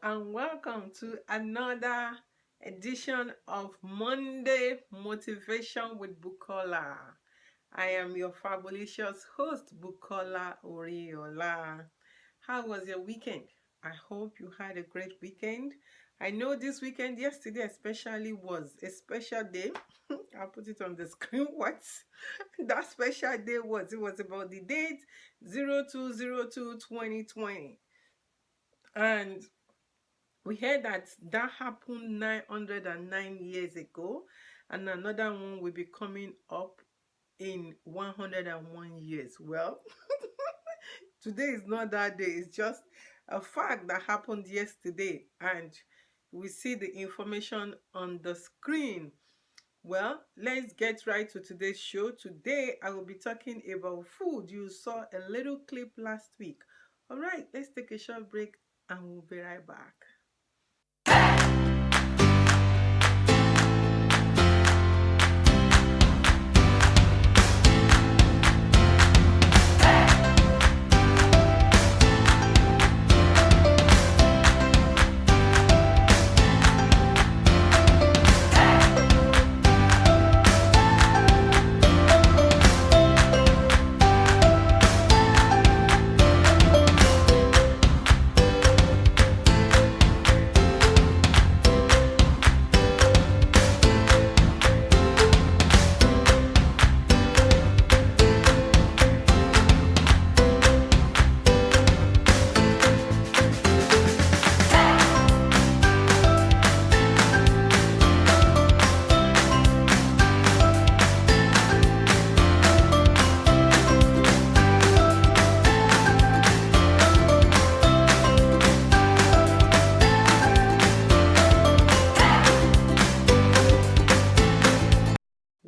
and welcome to another edition of Monday Motivation with Bukola. I am your fabulous host, Bukola Oriola. How was your weekend? I hope you had a great weekend. I know this weekend, yesterday especially, was a special day. I'll put it on the screen. What that special day was? It was about the date 02/02/2020. And we heard that happened 909 years ago, and another one will be coming up in 101 years. Well, today is not that day, it's just a fact that happened yesterday, and we see the information on the screen. Well, let's get right to today's show. Today, I will be talking about food. You saw a little clip last week. All right, let's take a short break and we'll be right back.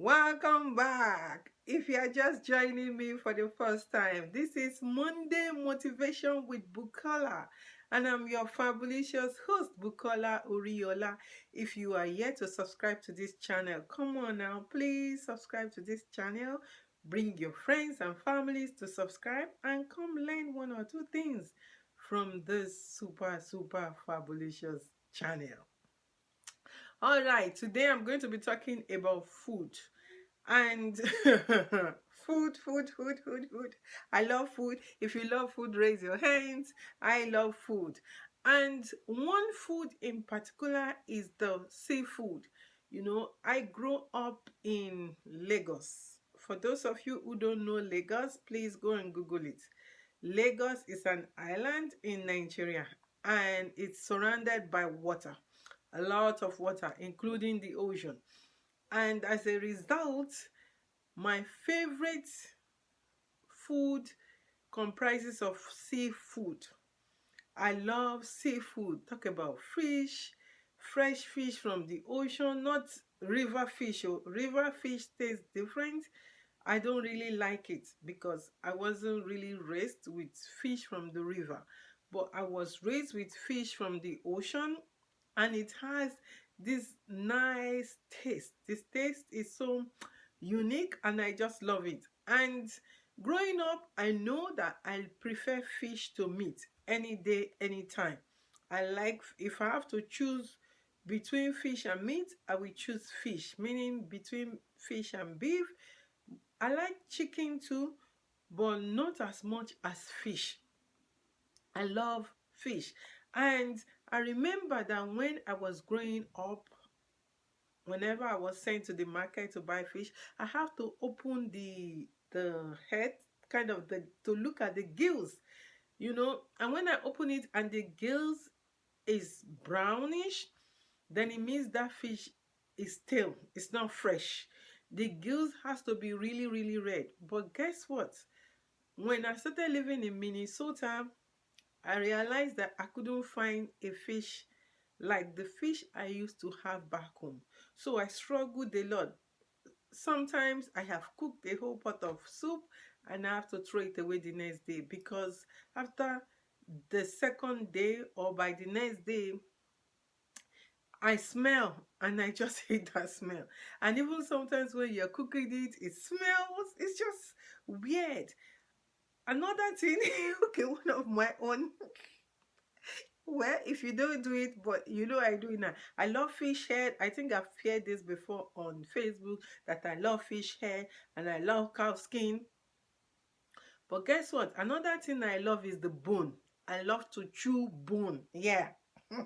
Welcome back. If you are just joining me for the first time, this is Monday Motivation with Bukola, and I'm your fabulous host, Bukola Uriola. If you are yet to subscribe to this channel, come on now, please subscribe to this channel. Bring your friends and families to subscribe and come learn one or two things from this super fabulous channel. All right, today I'm going to be talking about food. And food. I love food. If you love food, raise your hands. I love food. And one food in particular is the seafood. I grew up in Lagos. For those of you who don't know Lagos, please go and Google it. Lagos is an island in Nigeria, and it's surrounded by water, a lot of water, including the ocean. And as a result, my favorite food comprises of seafood. I love seafood. Talk about fish, fresh fish from the ocean, not river fish. Oh, river fish tastes different. I don't really like it because I wasn't really raised with fish from the river, but I was raised with fish from the ocean, and it has this nice taste. This taste is so unique and I just love it. And growing up, I know that I prefer fish to meat any day, anytime. If I have to choose between fish and meat, I will choose fish, meaning between fish and beef. I like chicken too, but not as much as fish. I love fish. And I remember that when I was growing up, whenever I was sent to the market to buy fish, I have to open the head, kind of the to look at the gills. And when I open it and the gills is brownish, then it means that fish is stale. It's not fresh. The gills has to be really red. But guess what? When I started living in Minnesota, I realized that I couldn't find a fish like the fish I used to have back home. So I struggled a lot. Sometimes I have cooked a whole pot of soup and I have to throw it away the next day because after the second day or by the next day, I smell and I just hate that smell. And even sometimes when you're cooking it, it smells. It's just weird. Another thing, okay, one of my own Well, if you don't do it, but you know I do it now. I love fish head. I think I've shared this before on Facebook that I love fish head and I love cow skin. But guess what? Another thing I love is the bone. I love to chew bone. Yeah. My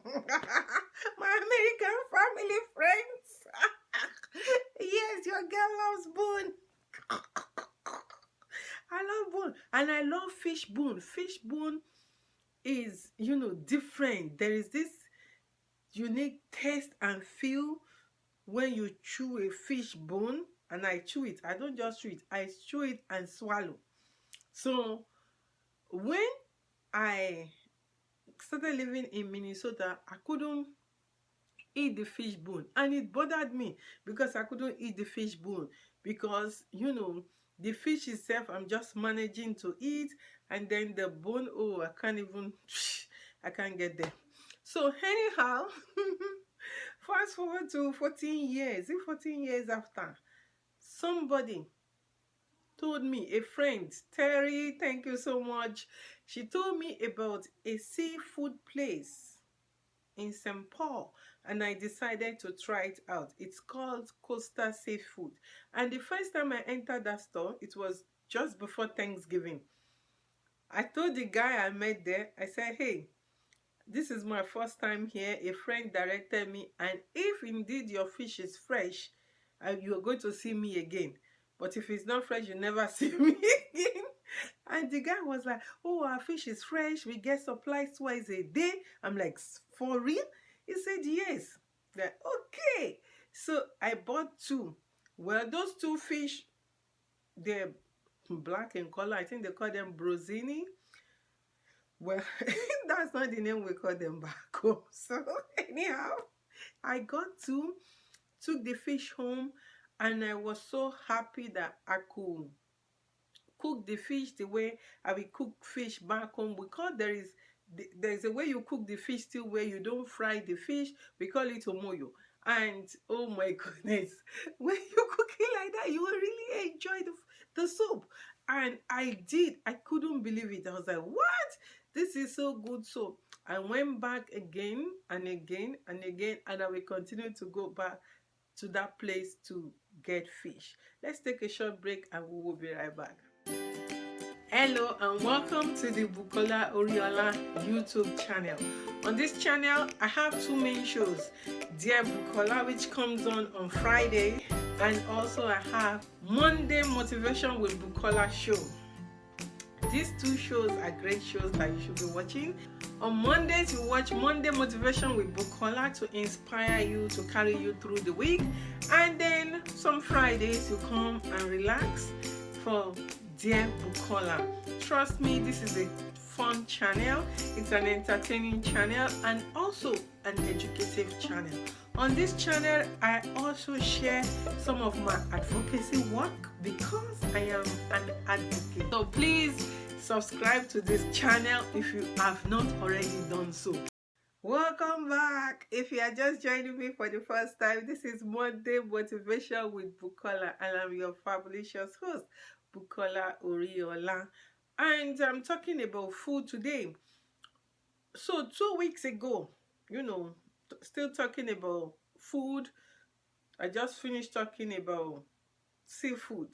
American family friends. Yes, your girl loves bone. I love bone. And I love fish bone. Fish bone is, different. There is this unique taste and feel when you chew a fish bone. And I chew it. I don't just chew it. I chew it and swallow. So when I started living in Minnesota, I couldn't eat the fish bone, and it bothered me because I couldn't eat the fish bone because the fish itself I'm just managing to eat, and then the bone, oh, I can't even I can't get there. So anyhow, fast forward to 14 years, 14 years after, somebody told me, a friend, Terry, thank you so much. She told me about a seafood place in St. Paul, and I decided to try it out. It's called Coastal Seafood. And the first time I entered that store, it was just before Thanksgiving. I told the guy I met there, I said, hey, this is my first time here. A friend directed me, and if indeed your fish is fresh, you are going to see me again. But if it's not fresh, you never see me again. And the guy was like, oh, our fish is fresh. We get supplies twice a day. I'm like, for real? He said, yes. Like, okay. So I bought two. Well, those two fish, they're black in color. I think they call them brozini. Well, that's not the name we call them back home. So anyhow, I got two, took the fish home, and I was so happy that I could cook the fish the way I will cook fish back home. Because there's a way you cook the fish still where you don't fry the fish. We call it omoyo. And oh my goodness, when you cook it like that, you will really enjoy the soup. And I did. I couldn't believe it. I was like, what? This is so good. So I went back again and again and again, and I will continue to go back to that place to get fish. Let's take a short break and we will be right back. Hello and welcome to the Bukola Oriola YouTube channel. On this channel, I have two main shows. Dear Bukola, which comes on Friday, and also I have Monday Motivation with Bukola show. These two shows are great shows that you should be watching. On Mondays, you watch Monday Motivation with Bukola to inspire you, to carry you through the week. And then some Fridays, you come and relax for Dear Bukola. Trust me, this is a fun channel. It's an entertaining channel and also an educative channel. On this channel, I also share some of my advocacy work because I am an advocate. So please subscribe to this channel if you have not already done so. Welcome back. If you are just joining me for the first time, this is Monday Motivation with Bukola, and I'm your fabulous host, Bukola Oriola. And I'm talking about food today. So 2 weeks ago, still talking about food. I just finished talking about seafood.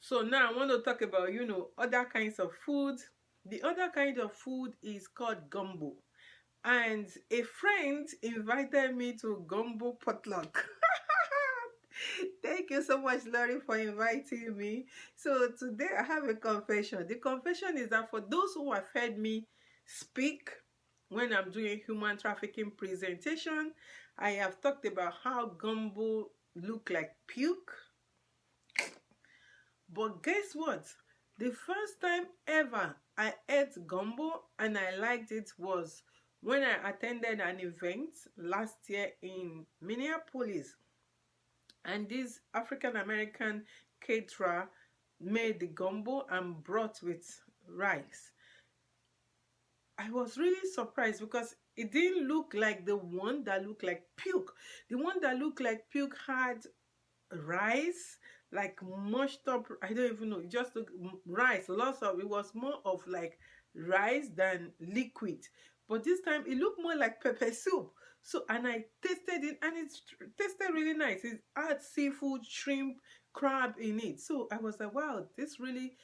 So now I want to talk about, other kinds of food. The other kind of food is called gumbo. And a friend invited me to gumbo potluck. Thank you so much, Laurie, for inviting me. So today I have a confession. The confession is that for those who have heard me speak when I'm doing human trafficking presentation, I have talked about how gumbo look like puke. But guess what? The first time ever I ate gumbo and I liked it was when I attended an event last year in Minneapolis. And this African American caterer made the gumbo and brought with rice. I was really surprised because it didn't look like the one that looked like puke. The one that looked like puke had rice, like mushed up, I don't even know, it just looked rice, lots of, it was more of like rice than liquid. but this time it looked more like pepper soup. So, and I tasted it, and it tasted really nice. It had seafood, shrimp, crab in it. So I was like, wow, this really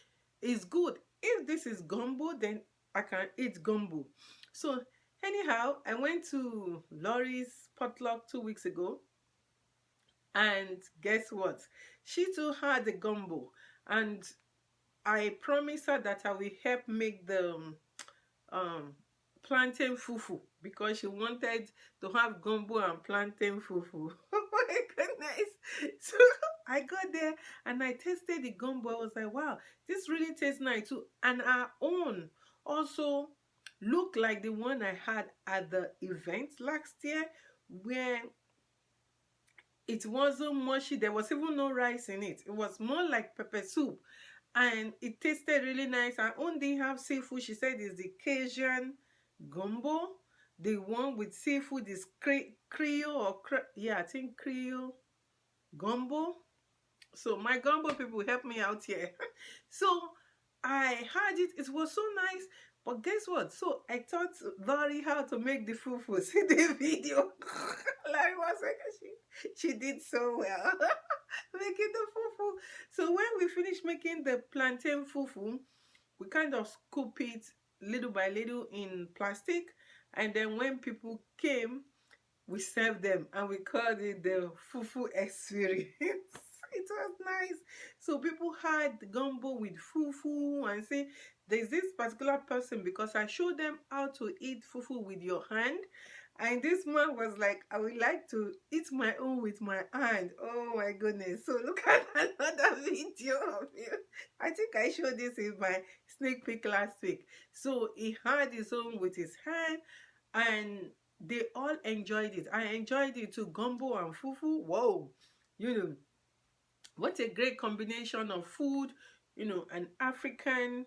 is good. If this is gumbo, then I can eat gumbo. So anyhow, I went to Laurie's potluck 2 weeks ago, and guess what? She too had the gumbo, and I promised her that I will help make the um plantain fufu, because she wanted to have gumbo and plantain fufu. Oh my goodness. So I got there and I tasted the gumbo. I was like, wow, this really tastes nice too. And our own also looked like the one I had at the event last year, where it wasn't mushy. There was even no rice in it. It was more like pepper soup. And it tasted really nice. I only have seafood. She said it's the Cajun gumbo. The one with seafood is Creole or yeah, I think Creole gumbo. So my gumbo people help me out here. So I had it. It was so nice. But guess what? So I taught Lori how to make the fufu. See the video. Lori was like, she did so well. Making the fufu. So when we finished making the plantain fufu, we kind of scoop it little by little in plastic. And then when people came, we served them, and we called it the fufu experience. It was nice. So people had gumbo with fufu, and say there's this particular person, because I showed them how to eat fufu with your hand, and this man was like, I would like to eat my own with my hand. Oh my goodness. So look at another video of you. I think I showed this in my sneak peek last week. So he had his own with his hand, and they all enjoyed it. I enjoyed it too. Gumbo and fufu. Whoa. You know, what a great combination of food. You know, an African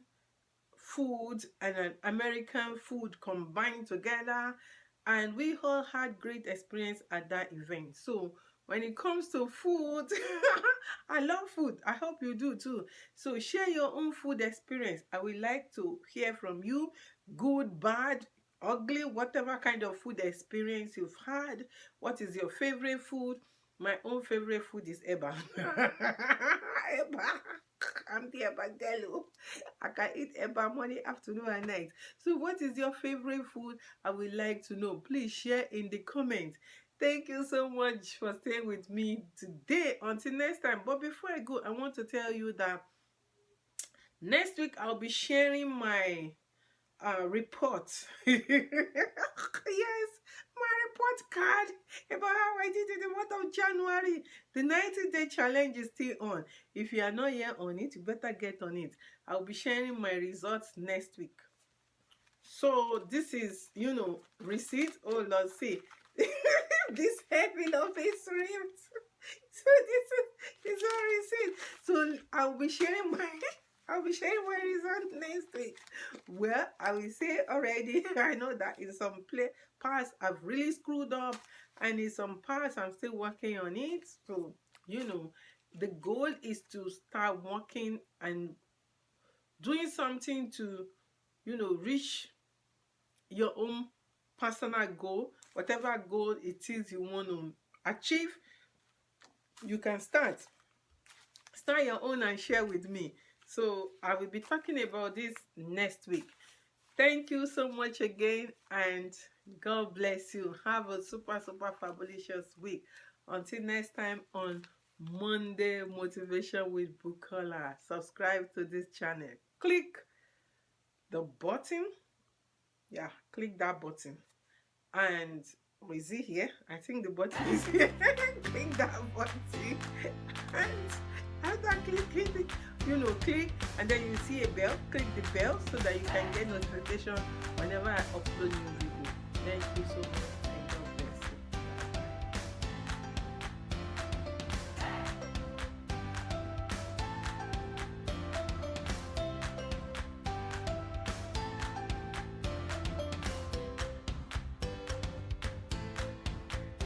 food and an American food combined together, and we all had great experience at that event. So when it comes to food, I love food. I hope you do too. So share your own food experience. I would like to hear from you. Good, bad, ugly, whatever kind of food experience you've had. What is your favorite food? My own favorite food is eba. Eba. I'm the Ebadelo. I can eat eba morning, afternoon, and night. So what is your favorite food? I would like to know. Please share in the comments. Thank you so much for staying with me today. Until next time. But before I go, I want to tell you that next week I'll be sharing my report. Yes, my report card about how I did it in the month of January. The 90-day challenge is still on. If you are not yet on it, you better get on it. I'll be sharing my results next week. So this is, you know, receipt. Oh Lord, see. This envelope is ripped. So this is a receipt. So I'll be sharing my result next week. Well, I will say already, I know that in some parts I've really screwed up, and in some parts I'm still working on it. So, you know, the goal is to start working and doing something to, you know, reach your own personal goal. Whatever goal it is you want to achieve, you can start your own and share with me. So I will be talking about this next week. Thank you so much again, and God bless you. Have a super fabulous week. Until next time on Monday Motivation with Bukola. Subscribe to this channel. Click the button. Yeah, click that button. And is it here? I think the button is here. Click that button. And after clicking, you know, click, and then you see a bell. Click the bell so that you can get notification whenever I upload new video. Thank you so much.